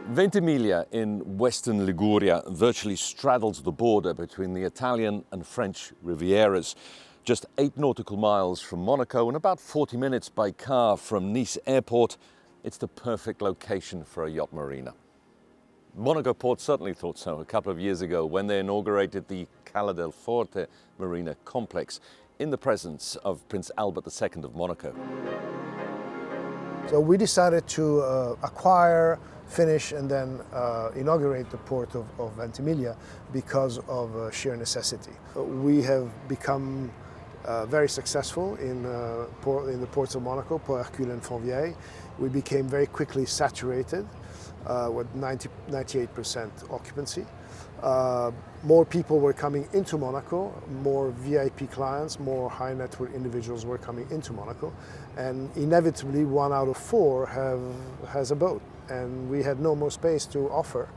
Ventimiglia in western Liguria virtually straddles the border between the Italian and French Rivieras. Just 8 nautical miles from Monaco and about 40 minutes by car from Nice airport, it's the perfect location for a yacht marina. Monaco Port certainly thought so a couple of years ago when they inaugurated the Cala del Forte marina complex in the presence of Prince Albert II of Monaco. So we decided to acquire, finish and then inaugurate the port of Ventimiglia because of sheer necessity. We have become very successful in the ports of Monaco, Port Hercule and Fontvieille. We became very quickly saturated with 98% occupancy. More people were coming into Monaco, more VIP clients, more high net worth individuals were coming into Monaco, and inevitably 1 out of 4 has a boat, and we had no more space to offer.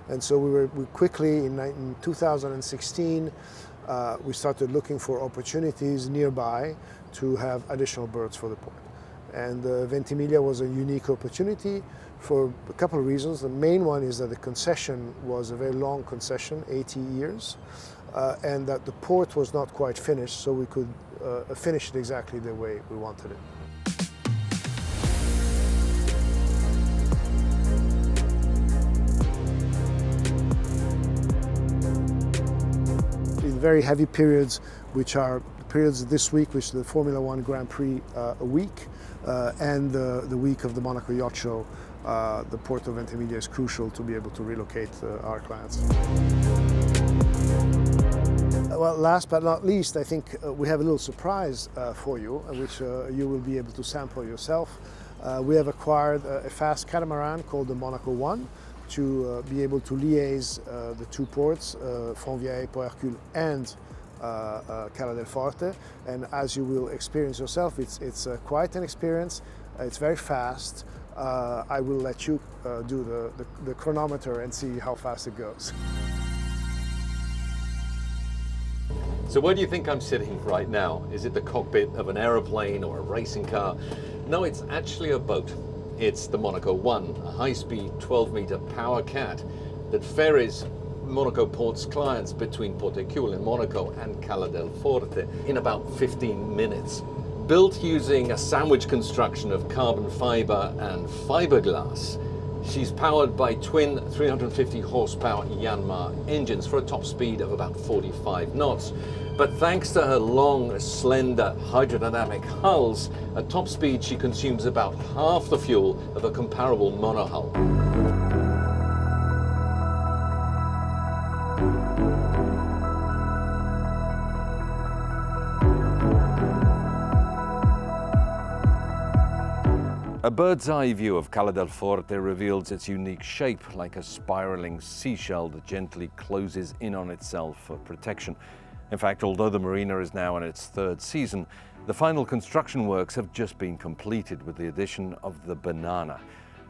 And so we quickly, in 2016, we started looking for opportunities nearby to have additional berths for the port. And Ventimiglia was a unique opportunity for a couple of reasons. The main one is that the concession was a very long concession, 80 years, and that the port was not quite finished, so we could finish it exactly the way we wanted it. In very heavy periods, which are the periods this week, which is the Formula One Grand Prix a week, and the week of the Monaco Yacht Show, the port of Ventimiglia is crucial to be able to relocate our clients. Well, last but not least, I think we have a little surprise for you, which you will be able to sample yourself. We have acquired a fast catamaran called the Monaco One to be able to liaise the 2 ports, Fontvieille, Port Hercule and Cala del Forte, and as you will experience yourself, it's quite an experience. It's very fast. I will let you do the chronometer and see how fast it goes. So where do you think I'm sitting right now? Is it the cockpit of an aeroplane or a racing car? No, it's actually a boat. It's the Monaco One, a high-speed 12-meter power cat that ferries Monaco Port's clients between Port Hercule in Monaco and Cala del Forte in about 15 minutes. Built using a sandwich construction of carbon fiber and fiberglass, she's powered by twin 350 horsepower Yanmar engines for a top speed of about 45 knots. But thanks to her long, slender hydrodynamic hulls, at top speed she consumes about half the fuel of a comparable monohull. A bird's eye view of Cala del Forte reveals its unique shape, like a spiraling seashell that gently closes in on itself for protection. In fact, although the marina is now in its 3rd season, the final construction works have just been completed with the addition of the Banana,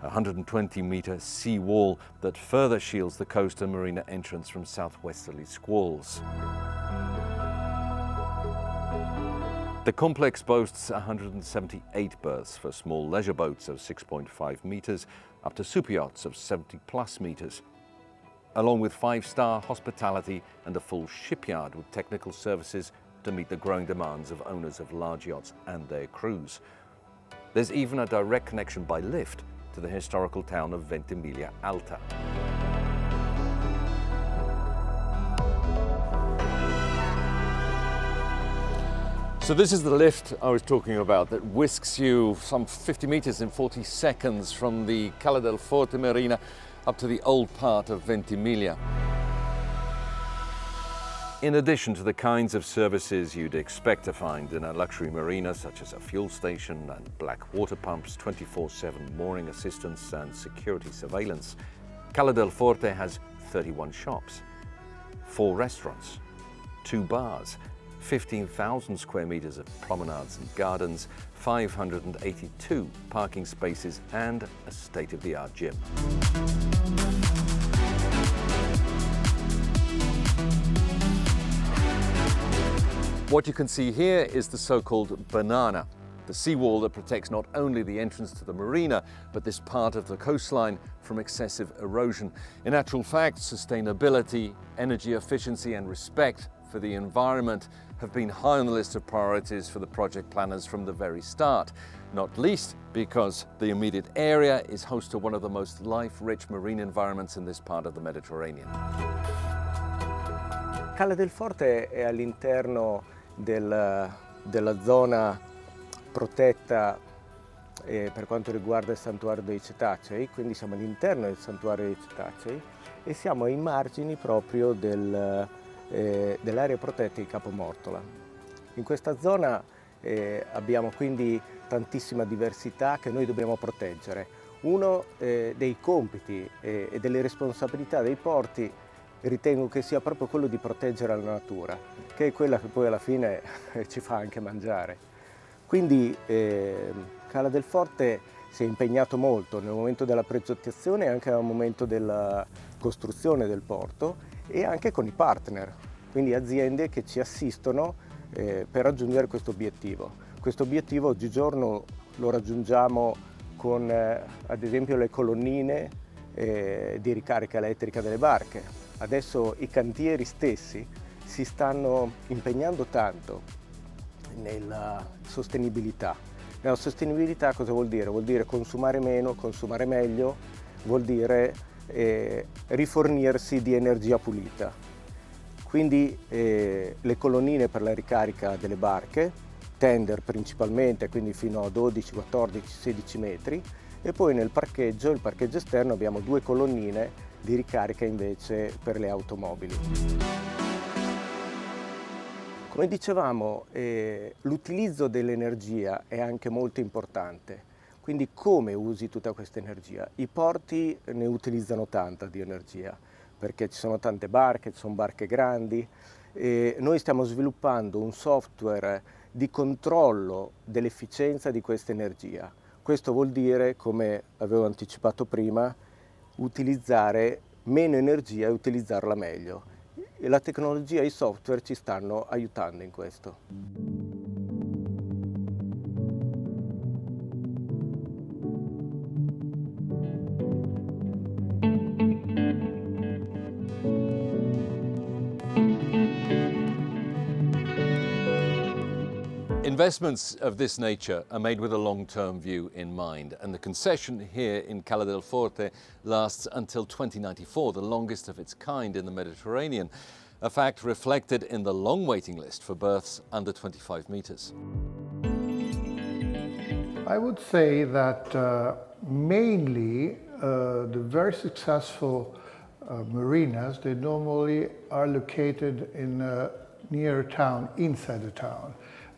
a 120-meter sea wall that further shields the coast and marina entrance from southwesterly squalls. The complex boasts 178 berths for small leisure boats of 6.5 meters up to super yachts of 70+ meters, along with 5-star hospitality and a full shipyard with technical services to meet the growing demands of owners of large yachts and their crews. There's even a direct connection by lift to the historical town of Ventimiglia Alta. So this is the lift I was talking about that whisks you some 50 meters in 40 seconds from the Cala del Forte marina up to the old part of Ventimiglia. In addition to the kinds of services you'd expect to find in a luxury marina, such as a fuel station and black water pumps, 24/7 mooring assistance and security surveillance, Cala del Forte has 31 shops, 4 restaurants, 2 bars, 15,000 square meters of promenades and gardens, 582 parking spaces and a state-of-the-art gym. What you can see here is the so-called Banana, the seawall that protects not only the entrance to the marina, but this part of the coastline from excessive erosion. In actual fact, sustainability, energy efficiency and respect for the environment have been high on the list of priorities for the project planners from the very start, not least because the immediate area is host to one of the most life-rich marine environments in this part of the Mediterranean. Cala del Forte è all'interno della zona protetta per quanto riguarda il santuario dei cetacei, quindi siamo all'interno del santuario dei cetacei e siamo ai margini proprio dell'area protetta di Capo Mortola. In questa zona abbiamo quindi tantissima diversità che noi dobbiamo proteggere. Uno dei compiti e delle responsabilità dei porti ritengo che sia proprio quello di proteggere la natura, che è quella che poi alla fine ci fa anche mangiare. Quindi Cala del Forte si è impegnato molto nel momento della progettazione e anche nel momento della costruzione del porto e anche con i partner, quindi aziende che ci assistono per raggiungere questo obiettivo. Questo obiettivo oggigiorno lo raggiungiamo con ad esempio le colonnine di ricarica elettrica delle barche. Adesso i cantieri stessi si stanno impegnando tanto nella sostenibilità. La sostenibilità cosa vuol dire? Vuol dire consumare meno, consumare meglio, vuol dire rifornirsi di energia pulita. Quindi le colonnine per la ricarica delle barche, tender principalmente, quindi fino a 12, 14, 16 metri, e poi nel parcheggio, il parcheggio esterno, abbiamo 2 colonnine di ricarica invece per le automobili. Come dicevamo, l'utilizzo dell'energia è anche molto importante, quindi come usi tutta questa energia? I porti ne utilizzano tanta di energia, perché ci sono tante barche, ci sono barche grandi, e noi stiamo sviluppando un software di controllo dell'efficienza di questa energia. Questo vuol dire, come avevo anticipato prima, utilizzare meno energia e utilizzarla meglio. E la tecnologia e i software ci stanno aiutando in questo. Investments of this nature are made with a long-term view in mind, and the concession here in Cala del Forte lasts until 2094, the longest of its kind in the Mediterranean, a fact reflected in the long waiting list for berths under 25 meters. I would say that mainly the very successful marinas, they normally are located in near a town, inside the town.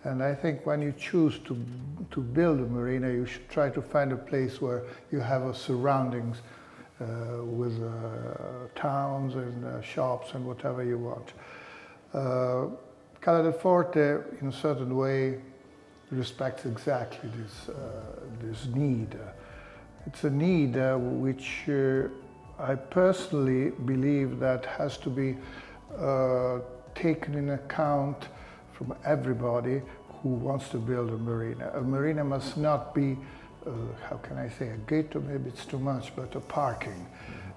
And I think when you choose to build a marina, you should try to find a place where you have a surroundings with towns and shops and whatever you want. Cala del Forte, in a certain way, respects exactly this need. It's a need which I personally believe that has to be taken in account from everybody who wants to build a marina. A marina must not be, how can I say, a ghetto, maybe it's too much, but a parking.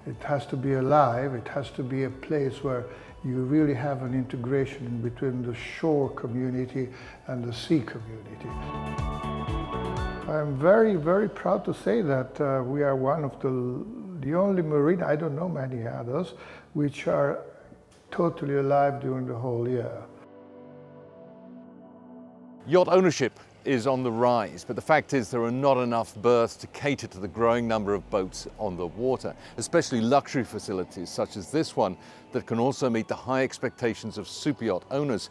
It has to be alive, it has to be a place where you really have an integration in between the shore community and the sea community. I'm very, very proud to say that we are one of the only marina, I don't know many others, which are totally alive during the whole year. Yacht ownership is on the rise, but the fact is there are not enough berths to cater to the growing number of boats on the water, especially luxury facilities such as this one that can also meet the high expectations of super yacht owners.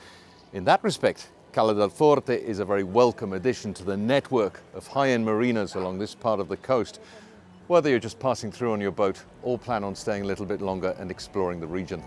In that respect, Cala del Forte is a very welcome addition to the network of high-end marinas along this part of the coast, whether you're just passing through on your boat or plan on staying a little bit longer and exploring the region.